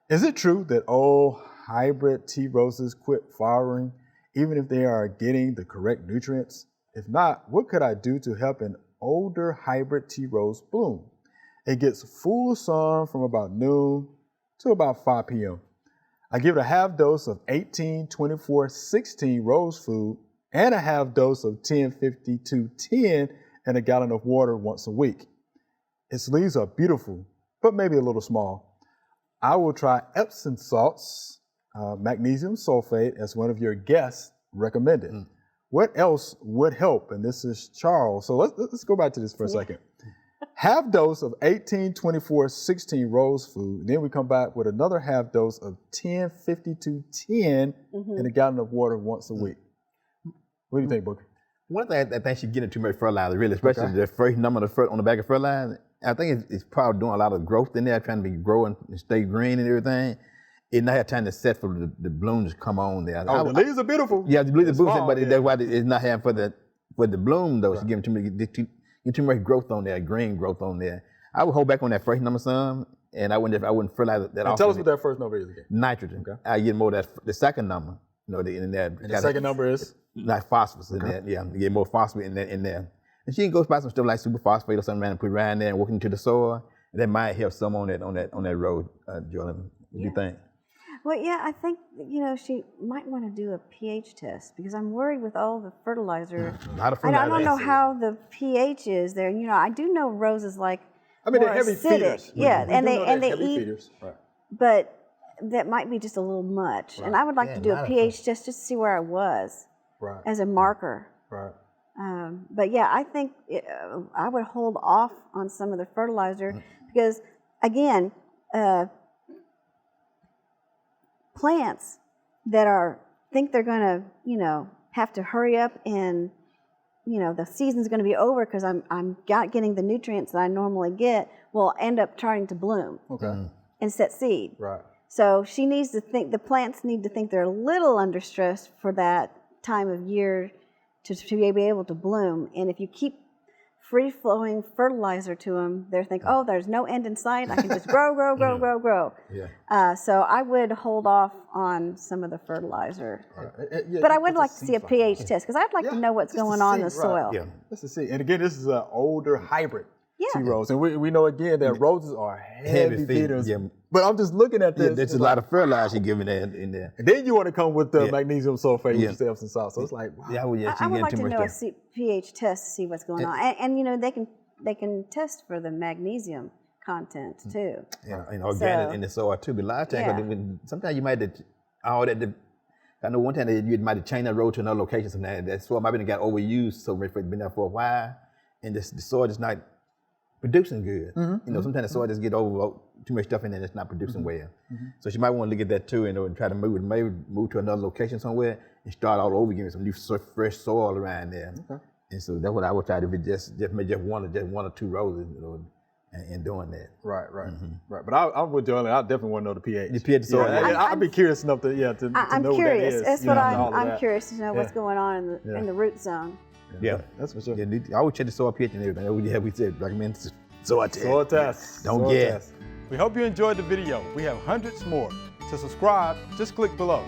Is it true that all hybrid tea roses quit flowering even if they are getting the correct nutrients? If not, what could I do to help an older hybrid tea rose bloom? It gets full sun from about noon to about 5 p.m. I give it a half dose of 18, 24, 16 rose food and a half dose of 10, 52, 10 in a gallon of water once a week. Its leaves are beautiful, but maybe a little small. I will try Epsom salts, magnesium sulfate, as one of your guests recommended. What else would help? And this is Charles. So let's go back to this for a second. Half dose of 18, 24, 16 rose food. Then we come back with another half dose of 10, 52, 10 in a gallon of water once a week. What do you think, Booker? One thing I think she's getting too much fertilizer, really, especially the first number on the back of fertilizer. I think it's probably doing a lot of growth in there, trying to be growing and stay green and everything. It not have time to set for the blooms to come on there. Oh, the leaves are beautiful. Yeah, the leaves are beautiful, but yeah. that's why it's not having for the bloom though. Right. She's giving too much growth on there, green growth on there. I would hold back on that first number some, and I wouldn't fertilize that often. Tell us what that first number is again. Nitrogen. Okay. I get more of the second number. You know, in there. And the second number is? Not phosphorus in there. Yeah, you get more phosphorus in there. And she can go buy some stuff like superphosphate or something around and put right in there and work into the soil. And that might help some on that road, Joellen. What do you think? Well, yeah, I think, she might want to do a pH test because I'm worried with all the fertilizer. I don't know how the pH is there. I do know roses like they're heavy acidic. feeders. Yeah, and they eat, feeders. Right. But that might be just a little much. Right. And I would like to do a pH test just to see where I was as a marker. Right. But yeah, I think I would hold off on some of the fertilizer because, again, plants that think they're going to, have to hurry up and, the season's going to be over because I'm not getting the nutrients that I normally get, will end up trying to bloom and set seed. Right. So she needs to think, the plants need to think they're a little under stress for that time of year to be able to bloom. And if you keep free-flowing fertilizer to them, they're thinking, oh, there's no end in sight. I can just grow, grow, grow, grow, grow. Yeah. So I would hold off on some of the fertilizer. Right. But I would like to see a pH test because I'd like to know what's going on in the soil. Yeah, just to see. And again, this is an older hybrid tea rose. And we know again that roses are heavy feeders. Yeah. But I'm just looking at this. Yeah, there's a lot of fertilizer you're giving in there. And then you want to come with the magnesium sulfate, which is Epsom salt. So it's like, wow. I would like to know a pH test to see what's going on. And they can test for the magnesium content too. Yeah, and organic in the soil too. But a lot of times, sometimes you might I know one time you might have changed that road to another location. Sometimes that soil might have got overused, so it's been there for a while, and the soil is not producing good. Sometimes the soil just get over too much stuff in there and it's not producing well. So she might want to look at that too and try to move to another location somewhere and start all over again with some new fresh soil around there. And so that's what I would try to do, just one or two roses, and doing that. Right. But I'm with Joellen. I definitely want to know the pH. The pH soil. I'd be curious enough to know what that is. That's what I'm curious to know what's going on in the root zone. Yeah, that's for sure. Yeah, I always check the soil pH and everything. We said recommend soil test. Soil test. Don't guess. We hope you enjoyed the video. We have hundreds more. To subscribe, just click below.